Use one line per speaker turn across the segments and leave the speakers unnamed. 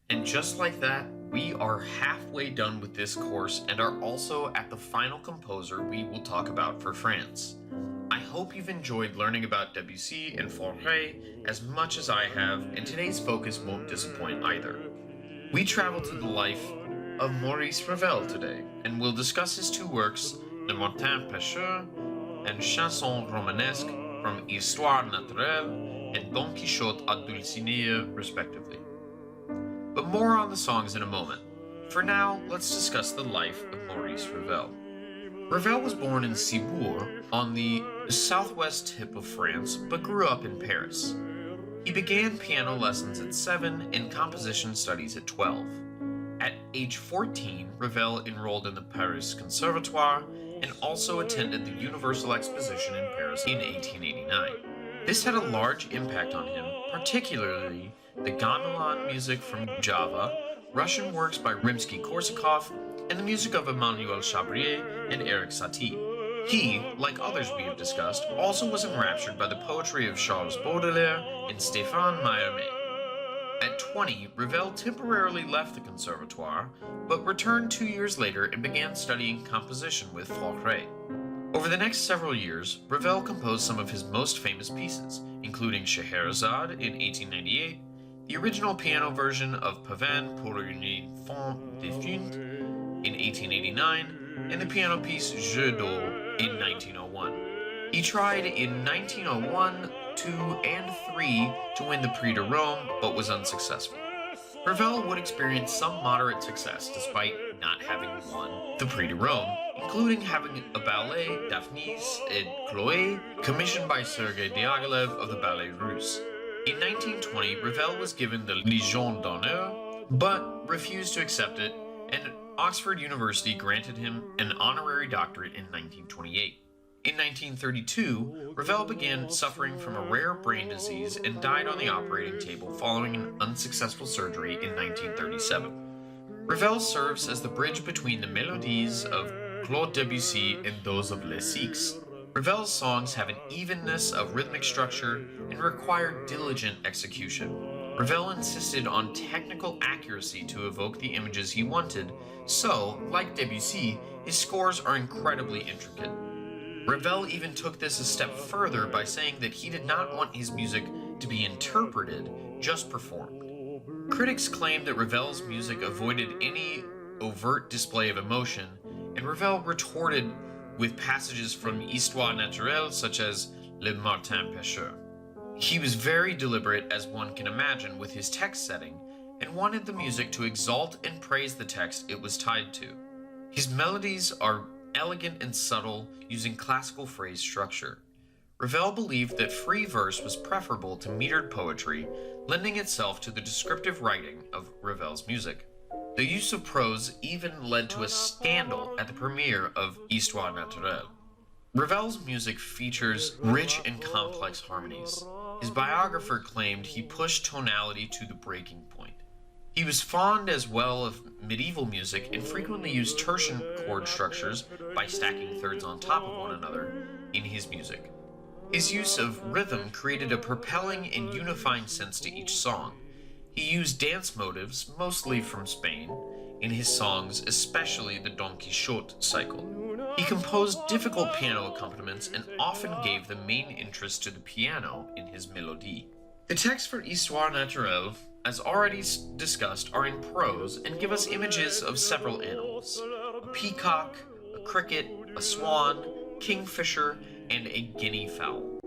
And just like that, we are halfway done with this course and are also at the final composer we will talk about for France. I hope you've enjoyed learning about Debussy and Fauré as much as I have, and today's focus won't disappoint either. We travel to the life of Maurice Ravel today, and we'll discuss his two works, Le Martin Pêcheur and Chanson Romanesque from Histoire Naturelle and Don Quixote à Dulcinea, respectively. But more on the songs in a moment. For now, let's discuss the life of Maurice Ravel. Ravel was born in Cibourg on the southwest tip of France, but grew up in Paris. He began piano lessons at 7 and composition studies at 12. At age 14, Ravel enrolled in the Paris Conservatoire and also attended the Universal Exposition in Paris in 1889. This had a large impact on him, particularly the gamelan music from Java, Russian works by Rimsky-Korsakov, and the music of Emmanuel Chabrier and Erik Satie. He, like others we have discussed, also was enraptured by the poetry of Charles Baudelaire and Stéphane Mallarmé. At 20, Ravel temporarily left the Conservatoire, but returned 2 years later and began studying composition with Fauré. Over the next several years, Ravel composed some of his most famous pieces, including Scheherazade in 1898, the original piano version of Pavane pour une enfant défunte in 1889, and the piano piece Jeu d'eau in 1901. He tried in 1901, 2, and 3 to win the Prix de Rome, but was unsuccessful. Ravel would experience some moderate success despite not having won the Prix de Rome, including having a ballet, Daphnis et Chloé, commissioned by Sergei Diaghilev of the Ballet Russe. In 1920, Ravel was given the Légion d'honneur, but refused to accept it, and Oxford University granted him an honorary doctorate in 1928. In 1932, Ravel began suffering from a rare brain disease and died on the operating table following an unsuccessful surgery in 1937. Ravel serves as the bridge between the melodies of Claude Debussy and those of Les Six. Ravel's songs have an evenness of rhythmic structure and require diligent execution. Ravel insisted on technical accuracy to evoke the images he wanted, so, like Debussy, his scores are incredibly intricate. Ravel even took this a step further by saying that he did not want his music to be interpreted, just performed. Critics claimed that Ravel's music avoided any overt display of emotion, and Ravel retorted with passages from Histoire Naturelle such as Le Martin Pêcheur. He was very deliberate, as one can imagine, with his text setting, and wanted the music to exalt and praise the text it was tied to. His melodies are elegant and subtle, using classical phrase structure. Ravel believed that free verse was preferable to metered poetry, lending itself to the descriptive writing of Ravel's music. The use of prose even led to a scandal at the premiere of Histoire Naturelle. Ravel's music features rich and complex harmonies. His biographer claimed he pushed tonality to the breaking point. He was fond as well of medieval music and frequently used tertian chord structures by stacking thirds on top of one another in his music. His use of rhythm created a propelling and unifying sense to each song. He used dance motives, mostly from Spain, in his songs, especially the Don Quixote cycle. He composed difficult piano accompaniments and often gave the main interest to the piano in his mélodie. The texts for Histoire Naturelle, as already discussed, are in prose and give us images of several animals: a peacock, a cricket, a swan, kingfisher, and a guinea fowl.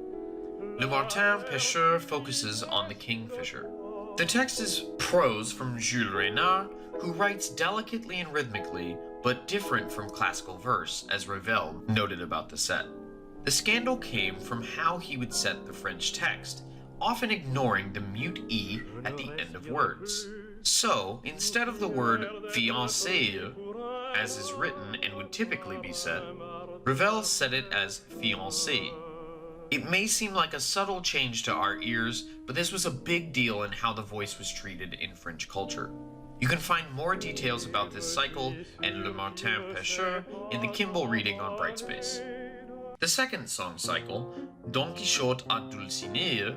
Le Martin Pêcheur focuses on the kingfisher. The text is prose from Jules Renard, who writes delicately and rhythmically, but different from classical verse, as Ravel noted about the set. The scandal came from how he would set the French text, often ignoring the mute E at the end of words. So, instead of the word fiancée, as is written and would typically be said, Ravel said it as fiancée. It may seem like a subtle change to our ears, but this was a big deal in how the voice was treated in French culture. You can find more details about this cycle and Le Martin Pêcheur in the Kimball reading on Brightspace. The second song cycle, Don Quixote à Dulcinea,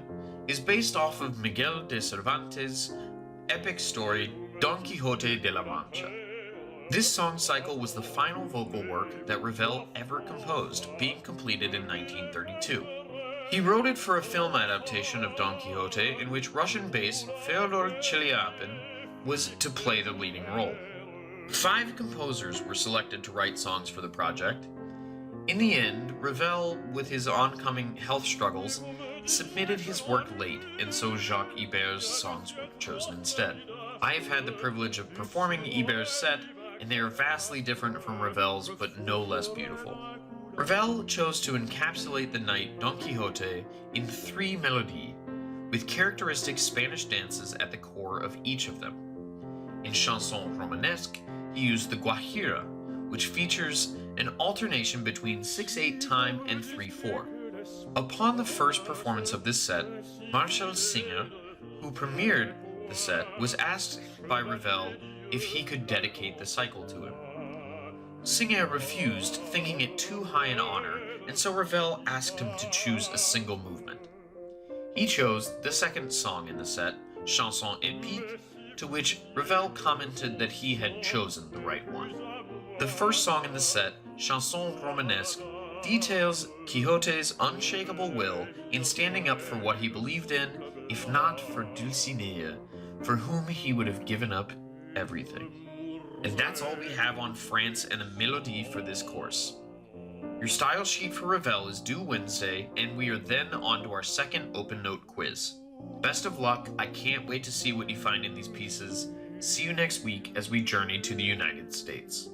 is based off of Miguel de Cervantes' epic story Don Quixote de la Mancha. This song cycle was the final vocal work that Ravel ever composed, being completed in 1932. He wrote it for a film adaptation of Don Quixote in which Russian bass Fyodor Chelyabin was to play the leading role. 5 composers were selected to write songs for the project. In the end, Ravel, with his oncoming health struggles, submitted his work late, and so Jacques Ibert's songs were chosen instead. I have had the privilege of performing Ibert's set, and they are vastly different from Ravel's, but no less beautiful. Ravel chose to encapsulate the night Don Quixote in 3 melodies, with characteristic Spanish dances at the core of each of them. In Chanson Romanesque, he used the guajira, which features an alternation between 6/8 time and 3/4. Upon the first performance of this set, Marcel Singer, who premiered the set, was asked by Ravel if he could dedicate the cycle to him. Singer refused, thinking it too high an honor, and so Ravel asked him to choose a single movement. He chose the second song in the set, Chanson épique, to which Ravel commented that he had chosen the right one. The first song in the set, Chanson Romanesque, details Quixote's unshakable will in standing up for what he believed in, if not for Dulcinea, for whom he would have given up everything. And that's all we have on France and a Mélodie for this course. Your style sheet for Ravel is due Wednesday, and we are then on to our second open note quiz. Best of luck, I can't wait to see what you find in these pieces. See you next week as we journey to the United States.